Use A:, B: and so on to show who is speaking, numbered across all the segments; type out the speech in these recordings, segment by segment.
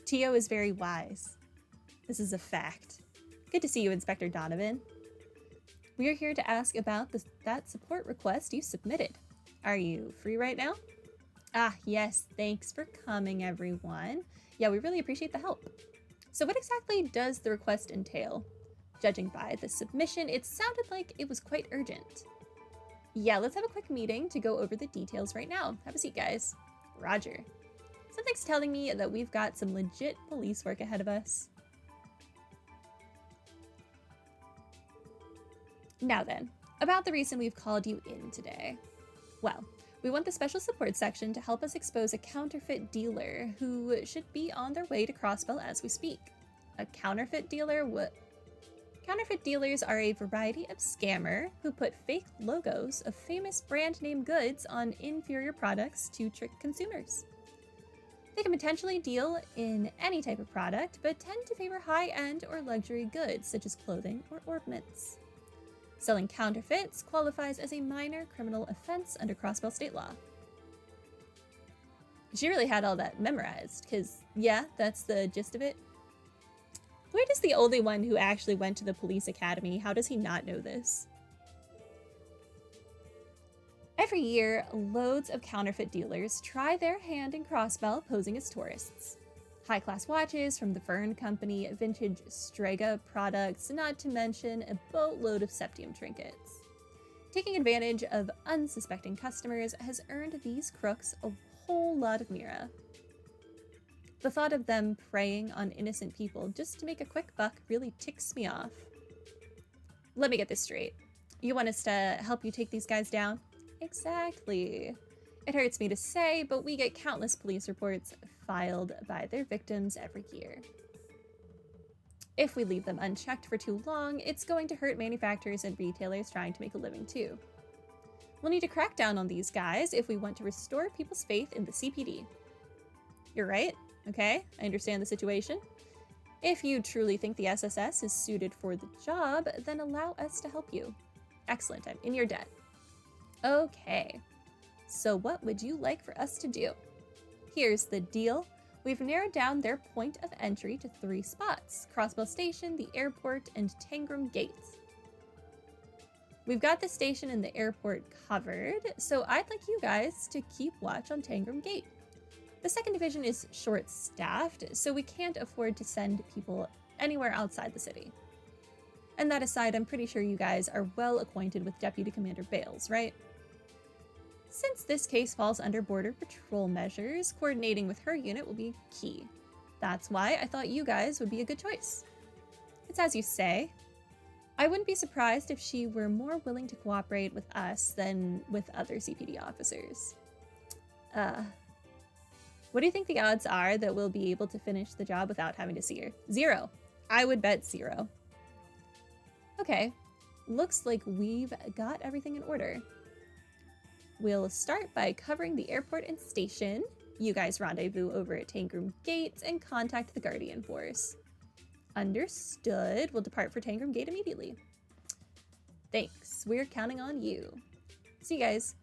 A: Tio is very wise. This is a fact. Good to see you, Inspector Donovan. We are here to ask about that support request you submitted. Are you free right now? Ah, yes, thanks for coming, everyone. Yeah, we really appreciate the help. So what exactly does the request entail? Judging by the submission, it sounded like it was quite urgent. Yeah, let's have a quick meeting to go over the details right now. Have a seat, guys. Roger. Something's telling me that we've got some legit police work ahead of us. Now then, about the reason we've called you in today. Well, we want the special support section to help us expose a counterfeit dealer who should be on their way to Crossbell as we speak. A counterfeit dealer? What? Counterfeit dealers are a variety of scammer who put fake logos of famous brand name goods on inferior products to trick consumers. They can potentially deal in any type of product, but tend to favor high-end or luxury goods such as clothing or ornaments. Selling counterfeits qualifies as a minor criminal offense under Crossbell state law. She really had all that memorized, because, yeah, that's the gist of it. Lloyd is the only one who actually went to the police academy. How does he not know this? Every year, loads of counterfeit dealers try their hand in Crossbell posing as tourists. High-class watches from the Fern Company, vintage Strega products, not to mention a boatload of Septium trinkets. Taking advantage of unsuspecting customers has earned these crooks a whole lot of mira. The thought of them preying on innocent people just to make a quick buck really ticks me off. Let me get this straight. You want us to help you take these guys down? Exactly. It hurts me to say, but we get countless police reports filed by their victims every year. If we leave them unchecked for too long, it's going to hurt manufacturers and retailers trying to make a living too. We'll need to crack down on these guys if we want to restore people's faith in the CPD. You're right, okay? I understand the situation. If you truly think the SSS is suited for the job, then allow us to help you. Excellent, I'm in your debt. Okay, so what would you like for us to do? Here's the deal. We've narrowed down their point of entry to 3 spots: Crossbell Station, the airport, and Tangram Gate. We've got the station and the airport covered, so I'd like you guys to keep watch on Tangram Gate. The 2nd Division is short-staffed, so we can't afford to send people anywhere outside the city. And that aside, I'm pretty sure you guys are well acquainted with Deputy Commander Bales, right? Since this case falls under Border Patrol measures, coordinating with her unit will be key. That's why I thought you guys would be a good choice. It's as you say. I wouldn't be surprised if she were more willing to cooperate with us than with other CPD officers. What do you think the odds are that we'll be able to finish the job without having to see her? 0. I would bet 0. Okay, looks like we've got everything in order. We'll start by covering the airport and station. You guys rendezvous over at Tangram Gate and contact the Guardian Force. Understood. We'll depart for Tangram Gate immediately. Thanks. We're counting on you. See you guys.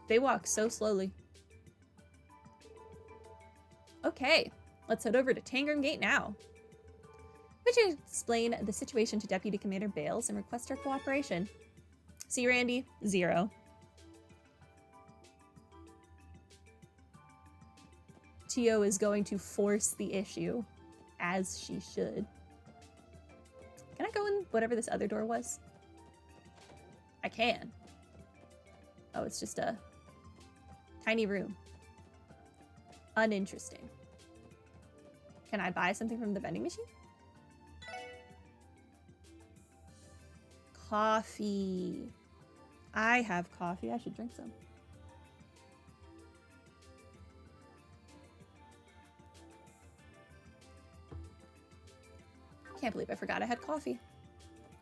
A: They walk so slowly. Okay, let's head over to Tangram Gate now. Would you explain the situation to Deputy Commander Bales and request her cooperation? See, Randy? 0. Tio is going to force the issue, as she should. Can I go in whatever this other door was? I can. Oh, it's just a tiny room. Uninteresting. Can I buy something from the vending machine? Coffee. I have coffee. I should drink some. Can't believe I forgot I had coffee.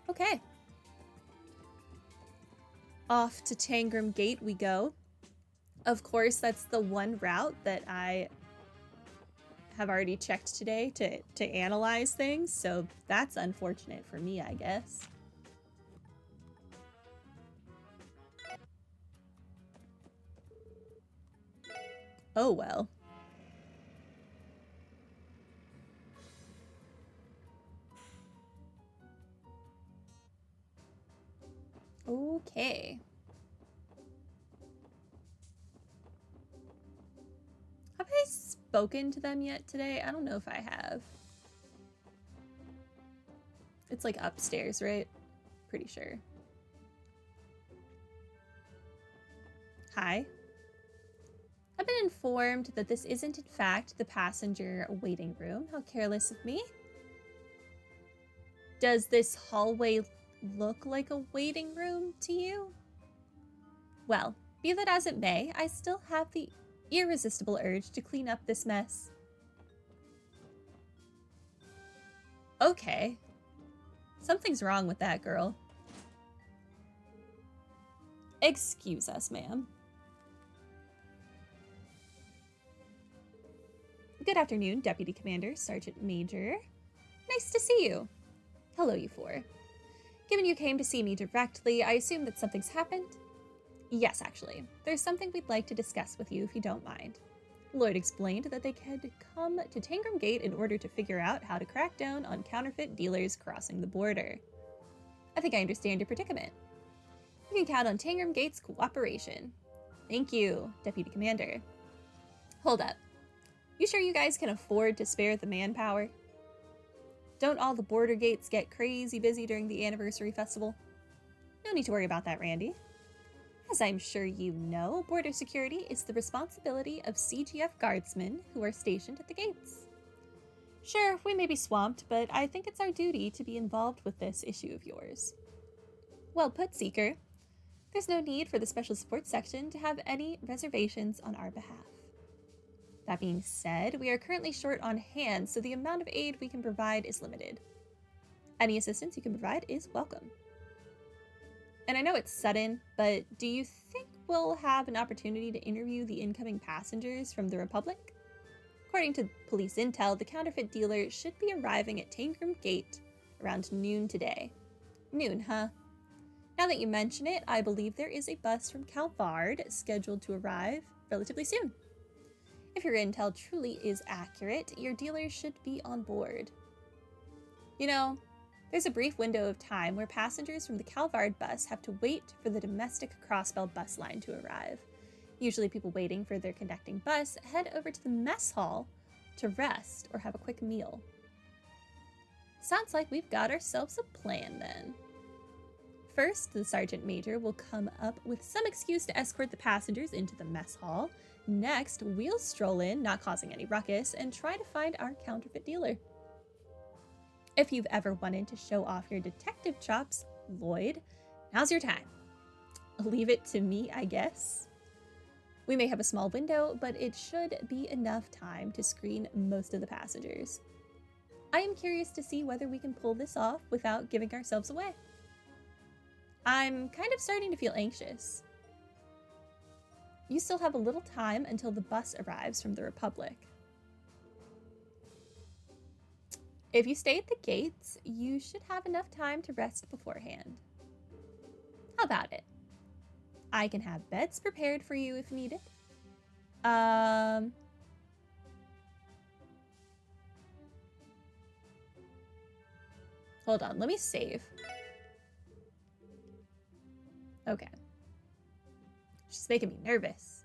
A: Okay. Off to Tangram Gate we go. Of course, that's the one route that I have already checked today to analyze things, so that's unfortunate for me, I guess. Oh well. Okay. Have I spoken to them yet today? I don't know if I have. It's like upstairs, right? Pretty sure. Hi. I've been informed that this isn't in fact the passenger waiting room. How careless of me. Does this hallway look like a waiting room to you? Well, be that as it may, I still have the irresistible urge to clean up this mess. Okay. Something's wrong with that girl. Excuse us, ma'am. Good afternoon, Deputy Commander, Sergeant Major. Nice to see you. Hello, you four. Given you came to see me directly, I assume that something's happened? Yes, actually. There's something we'd like to discuss with you if you don't mind. Lloyd explained that they had come to Tangram Gate in order to figure out how to crack down on counterfeit dealers crossing the border. I think I understand your predicament. You can count on Tangram Gate's cooperation. Thank you, Deputy Commander. Hold up. You sure you guys can afford to spare the manpower? Don't all the border gates get crazy busy during the anniversary festival? No need to worry about that, Randy. As I'm sure you know, border security is the responsibility of CGF guardsmen who are stationed at the gates. Sure, we may be swamped, but I think it's our duty to be involved with this issue of yours. Well put, Seeker. There's no need for the Special Support Section to have any reservations on our behalf. That being said, we are currently short on hand, so the amount of aid we can provide is limited. Any assistance you can provide is welcome. And I know it's sudden, but do you think we'll have an opportunity to interview the incoming passengers from the Republic? According to police intel, the counterfeit dealer should be arriving at Tangram Gate around noon today. Noon, huh? Now that you mention it, I believe there is a bus from Calvard scheduled to arrive relatively soon. If your intel truly is accurate, your dealers should be on board. You know, there's a brief window of time where passengers from the Calvard bus have to wait for the domestic Crossbell bus line to arrive. Usually people waiting for their connecting bus head over to the mess hall to rest or have a quick meal. Sounds like we've got ourselves a plan then. First, the Sergeant Major will come up with some excuse to escort the passengers into the mess hall. Next, we'll stroll in, not causing any ruckus, and try to find our counterfeit dealer. If you've ever wanted to show off your detective chops, Lloyd, now's your time. Leave it to me, I guess. We may have a small window, but it should be enough time to screen most of the passengers. I am curious to see whether we can pull this off without giving ourselves away. I'm kind of starting to feel anxious. You still have a little time until the bus arrives from the Republic. If you stay at the gates, you should have enough time to rest beforehand. How about it? I can have beds prepared for you if needed. Hold on, let me save. Okay. She's making me nervous.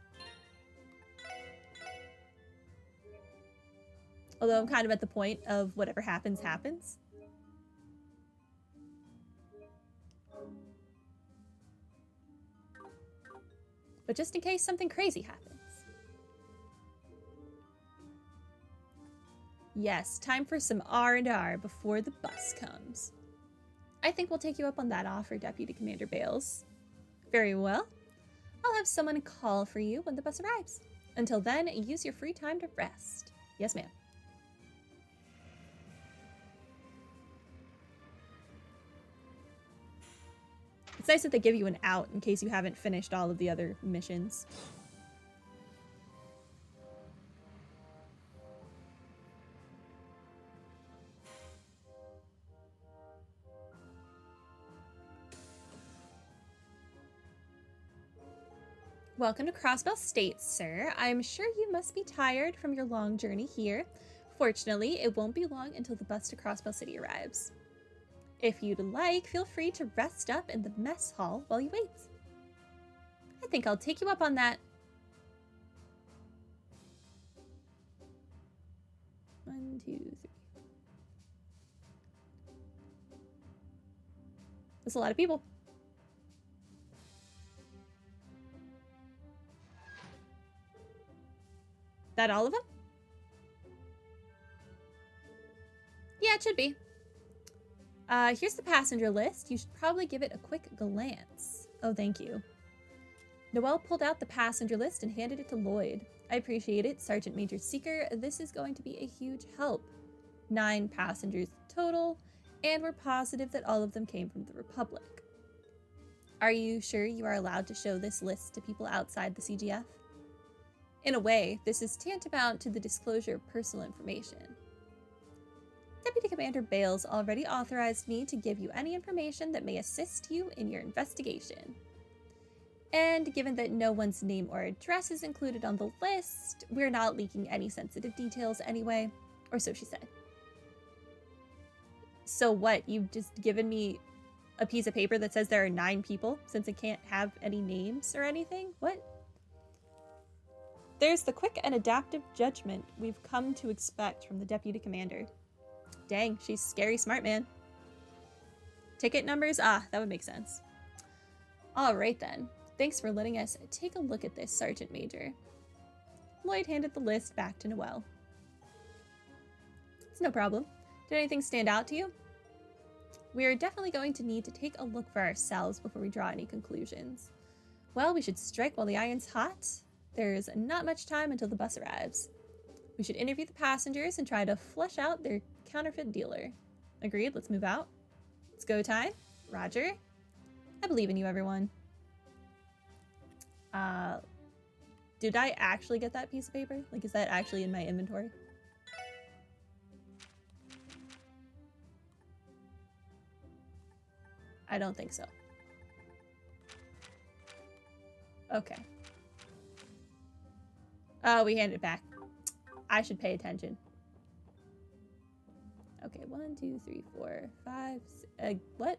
A: Although I'm kind of at the point of whatever happens, happens. But just in case something crazy happens. Yes, time for some R&R before the bus comes. I think we'll take you up on that offer, Deputy Commander Bales. Very well. I'll have someone call for you when the bus arrives. Until then, use your free time to rest. Yes, ma'am. It's nice that they give you an out in case you haven't finished all of the other missions. Welcome to Crossbell State, sir. I'm sure you must be tired from your long journey here. Fortunately, it won't be long until the bus to Crossbell City arrives. If you'd like, feel free to rest up in the mess hall while you wait. I think I'll take you up on that. 1, 2, 3. That's a lot of people. That all of them? Yeah, it should be. Here's the passenger list. You should probably give it a quick glance. Oh, thank you. Noelle pulled out the passenger list and handed it to Lloyd. I appreciate it, Sergeant Major Seeker. This is going to be a huge help. 9 passengers total, and we're positive that all of them came from the Republic. Are you sure you are allowed to show this list to people outside the CGF? In a way, this is tantamount to the disclosure of personal information. Deputy Commander Bales already authorized me to give you any information that may assist you in your investigation. And given that no one's name or address is included on the list, we're not leaking any sensitive details anyway, or so she said. So what, you've just given me a piece of paper that says there are 9 people since it can't have any names or anything? What? There's the quick and adaptive judgment we've come to expect from the Deputy Commander. Dang, she's scary smart, man. Ticket numbers? Ah, that would make sense. All right then. Thanks for letting us take a look at this, Sergeant Major. Lloyd handed the list back to Noelle. It's no problem. Did anything stand out to you? We're definitely going to need to take a look for ourselves before we draw any conclusions. Well, we should strike while the iron's hot. There's not much time until the bus arrives. We should interview the passengers and try to flush out their counterfeit dealer. Agreed, let's move out. It's go time. Roger. I believe in you, everyone. Did I actually get that piece of paper? Like, is that actually in my inventory? I don't think so. Okay. Oh, we handed it back. I should pay attention. Okay, 1, 2, 3, 4, 5, 6, what?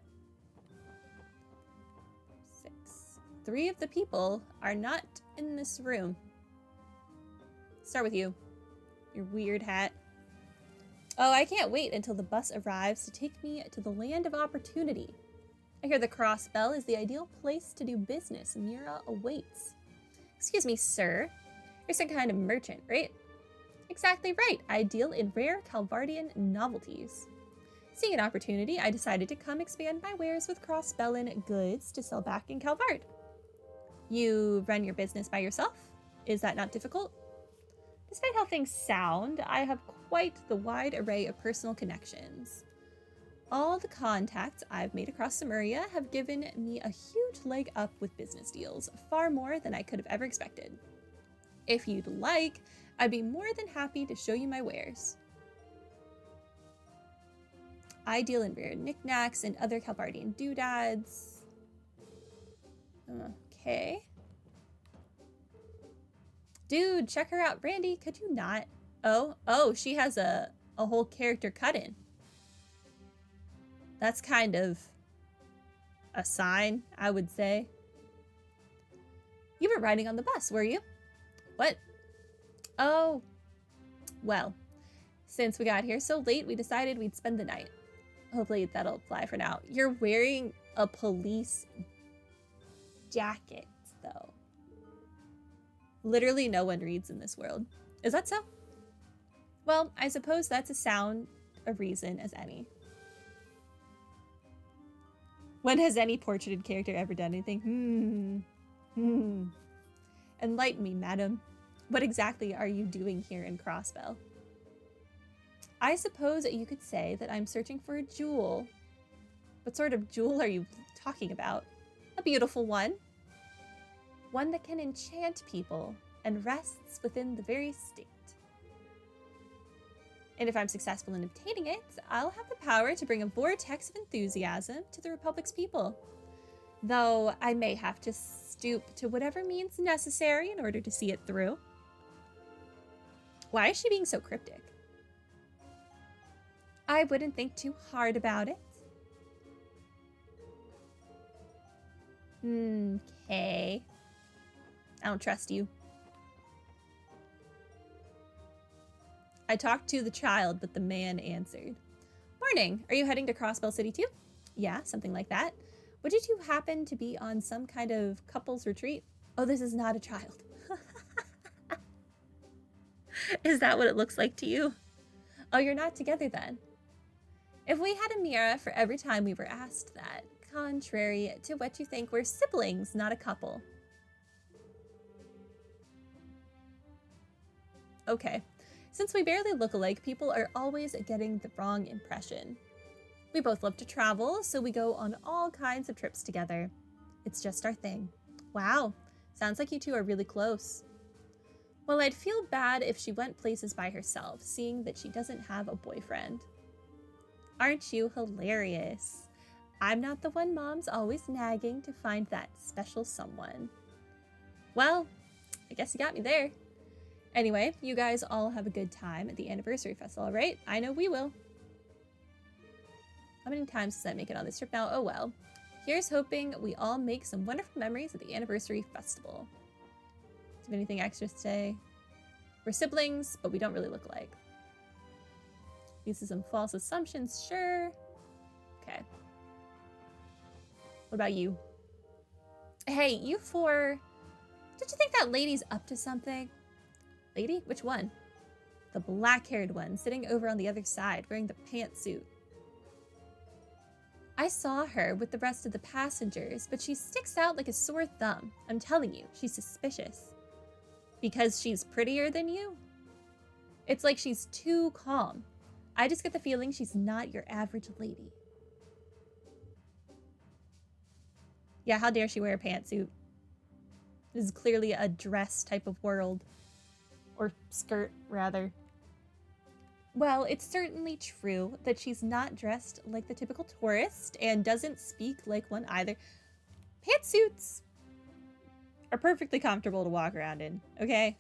A: 6. 3 of the people are not in this room. Start with you. Your weird hat. Oh, I can't wait until the bus arrives to take me to the land of opportunity. I hear the Crossbell is the ideal place to do business. Mira awaits. Excuse me, sir. You're some kind of merchant, right? Exactly right. I deal in rare Calvardian novelties. Seeing an opportunity, I decided to come expand my wares with Crossbellin goods to sell back in Calvard. You run your business by yourself? Is that not difficult? Despite how things sound, I have quite the wide array of personal connections. All the contacts I've made across Samaria have given me a huge leg up with business deals, far more than I could have ever expected. If you'd like, I'd be more than happy to show you my wares. I deal in rare knickknacks and other Calvardian doodads. Okay. Dude, check her out. Randy, could you not? Oh, she has a whole character cut in. That's kind of a sign, I would say. You were riding on the bus, were you? What? Oh, well, since we got here so late, we decided we'd spend the night. Hopefully that'll fly for now. You're wearing a police jacket, though. Literally no one reads in this world. Is that so? Well, I suppose that's a sound of reason as any. When has any portraited character ever done anything? Enlighten me, madam. What exactly are you doing here in Crossbell? I suppose you could say that I'm searching for a jewel. What sort of jewel are you talking about? A beautiful one. One that can enchant people and rests within the very state. And if I'm successful in obtaining it, I'll have the power to bring a vortex of enthusiasm to the Republic's people. Though I may have to stoop to whatever means necessary in order to see it through. Why is she being so cryptic? I wouldn't think too hard about it. Okay. I don't trust you. I talked to the child, but the man answered. Morning. Are you heading to Crossbell City too? Yeah, something like that. Would you two happen to be on some kind of couples retreat? Oh, this is not a child. Is that what it looks like to you? Oh, you're not together then. If we had a mirror for every time we were asked that, contrary to what you think, we're siblings, not a couple. Okay. Since we barely look alike, people are always getting the wrong impression. We both love to travel, so we go on all kinds of trips together. It's just our thing. Wow, sounds like you two are really close. Well, I'd feel bad if she went places by herself, seeing that she doesn't have a boyfriend. Aren't you hilarious? I'm not the one Mom's always nagging to find that special someone. Well, I guess you got me there. Anyway, you guys all have a good time at the anniversary festival, right? I know we will. How many times does that make it on this trip now? Oh well. Here's hoping we all make some wonderful memories at the anniversary festival. Do you have anything extra to say? We're siblings, but we don't really look alike. These are some false assumptions, sure. Okay. What about you? Hey, you four. Don't you think that lady's up to something? Lady? Which one? The black-haired one, sitting over on the other side, wearing the pantsuit. I saw her with the rest of the passengers, but she sticks out like a sore thumb. I'm telling you, she's suspicious. Because she's prettier than you? It's like she's too calm. I just get the feeling she's not your average lady. Yeah, how dare she wear a pantsuit? This is clearly a dress type of world. Or skirt, rather. Well, it's certainly true that she's not dressed like the typical tourist and doesn't speak like one either. Pantsuits are perfectly comfortable to walk around in, okay?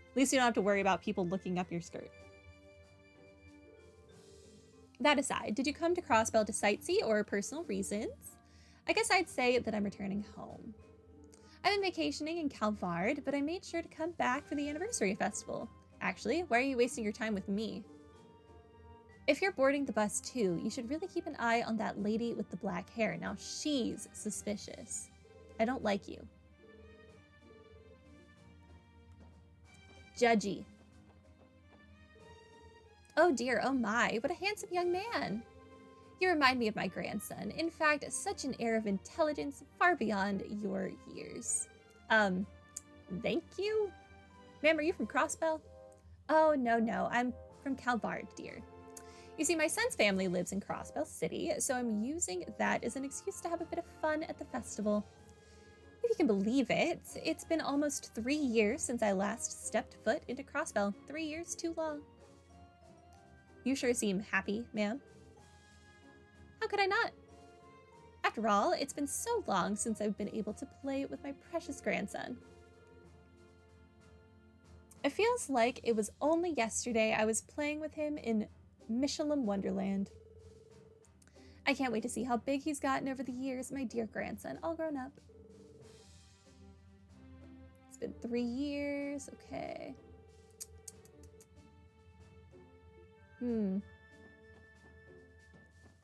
A: At least you don't have to worry about people looking up your skirt. That aside, did you come to Crossbell to sightsee or personal reasons? I guess I'd say that I'm returning home. I've been vacationing in Calvard, but I made sure to come back for the anniversary festival. Actually, why are you wasting your time with me? If you're boarding the bus too, you should really keep an eye on that lady with the black hair. Now she's suspicious. I don't like you. Judgy. Oh dear, oh my, what a handsome young man. You remind me of my grandson. In fact, such an air of intelligence far beyond your years. Thank you? Ma'am, are you from Crossbell? Oh, no, I'm from Calvard, dear. You see, my son's family lives in Crossbell City, so I'm using that as an excuse to have a bit of fun at the festival. If you can believe it, it's been almost 3 years since I last stepped foot into Crossbell. 3 years too long. You sure seem happy, ma'am. How could I not? After all, it's been so long since I've been able to play with my precious grandson. It feels like it was only yesterday I was playing with him in Michelin Wonderland. I can't wait to see how big he's gotten over the years, my dear grandson, all grown up. It's been 3 years, okay.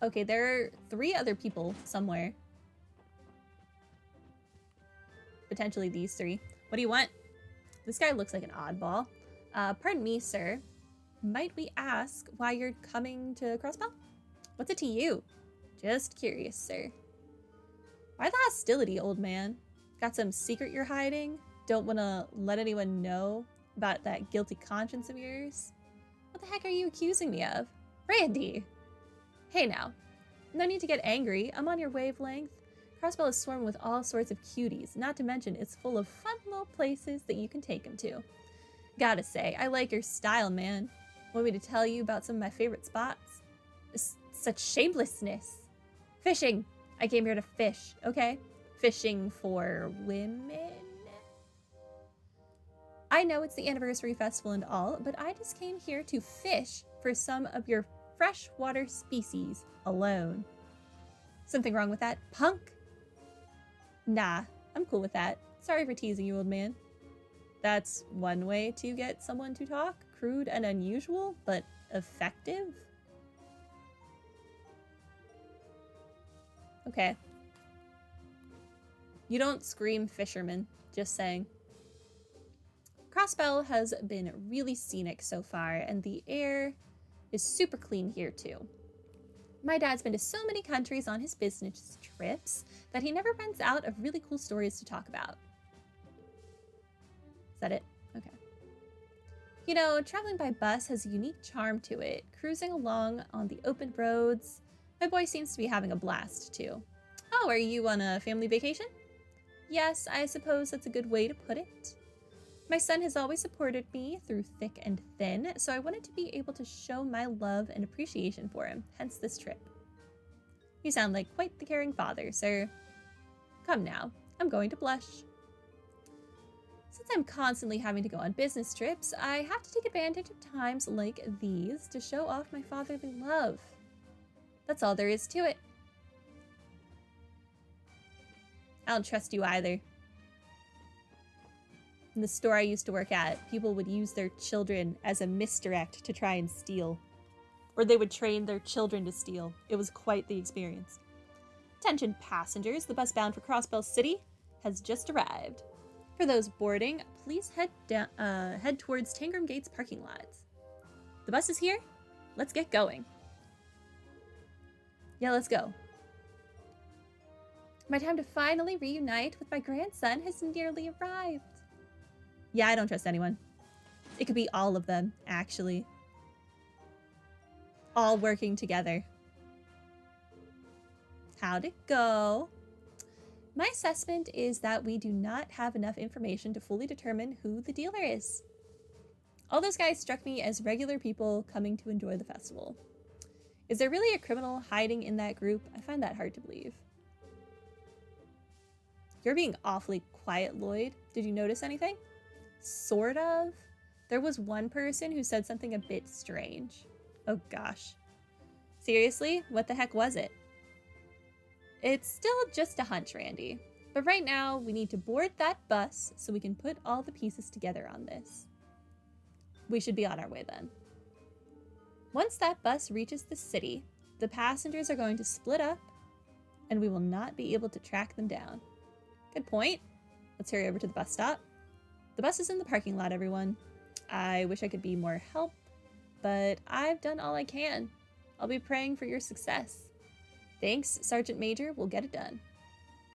A: Okay, there are 3 other people somewhere. Potentially these 3. What do you want? This guy looks like an oddball. Pardon me, sir. Might we ask why you're coming to Crossbell? What's it to you? Just curious, sir. Why the hostility, old man? Got some secret you're hiding? Don't want to let anyone know about that guilty conscience of yours? What the heck are you accusing me of? Randy! Hey now, no need to get angry. I'm on your wavelength. Crossbell is swarming with all sorts of cuties, not to mention it's full of fun little places that you can take them to. Gotta say, I like your style, man. Want me to tell you about some of my favorite spots? Such shamelessness. Fishing. I came here to fish, okay? fishing for women? I know it's the anniversary festival and all, but I just came here to fish for some of your freshwater species alone. Something wrong with that, punk? Nah, I'm cool with that. Sorry for teasing you, old man. That's one way to get someone to talk. Crude and unusual, but effective? Okay. You don't scream fisherman, just saying. Crossbell has been really scenic so far, and the air is super clean here too. My dad's been to so many countries on his business trips that he never runs out of really cool stories to talk about. Is that it? Okay. You know, traveling by bus has a unique charm to it. Cruising along on the open roads, my boy seems to be having a blast too. Oh, are you on a family vacation? Yes, I suppose that's a good way to put it. My son has always supported me through thick and thin, so I wanted to be able to show my love and appreciation for him, hence this trip. You sound like quite the caring father, sir. Come now, I'm going to blush. Since I'm constantly having to go on business trips, I have to take advantage of times like these to show off my fatherly love. That's all there is to it. I don't trust you either. In the store I used to work at, people would use their children as a misdirect to try and steal. Or they would train their children to steal. It was quite the experience. Attention passengers, the bus bound for Crossbell City has just arrived. For those boarding, please head towards Tangram Gates parking lots. The bus is here. Let's get going. Yeah, let's go. My time to finally reunite with my grandson has nearly arrived. Yeah, I don't trust anyone. It could be all of them, actually. All working together. How'd it go? My assessment is that we do not have enough information to fully determine who the dealer is. All those guys struck me as regular people coming to enjoy the festival. Is there really a criminal hiding in that group? I find that hard to believe. You're being awfully quiet, Lloyd. Did you notice anything? Sort of. There was one person who said something a bit strange. Oh gosh. Seriously? What the heck was it? It's still just a hunch, Randy. But right now, we need to board that bus so we can put all the pieces together on this. We should be on our way then. Once that bus reaches the city, the passengers are going to split up and we will not be able to track them down. Good point. Let's hurry over to the bus stop. The bus is in the parking lot, everyone. I wish I could be more help, but I've done all I can. I'll be praying for your success. Thanks, Sergeant Major. We'll get it done.